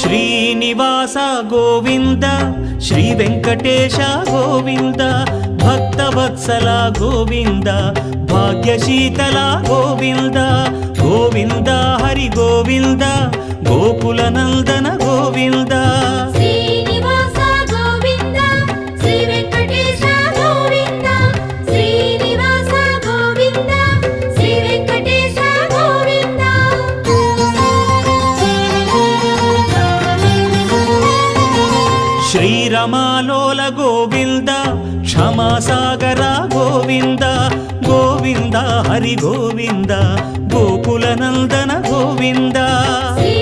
Srinivasa Govinda Shri Venkatesha Govinda Bhaktavatsala Govinda భాగ్యశీతల Govinda Govinda Hari Govinda Gokula Nandana Govinda Srinivasa Govinda Shri Venkatesha Govinda Srinivasa Govinda Shri Venkatesha Govinda శ్రీరమాలోల Govinda క్షమాసాగర Govinda Govinda Hari Govinda Gokula Nandana Govinda Shri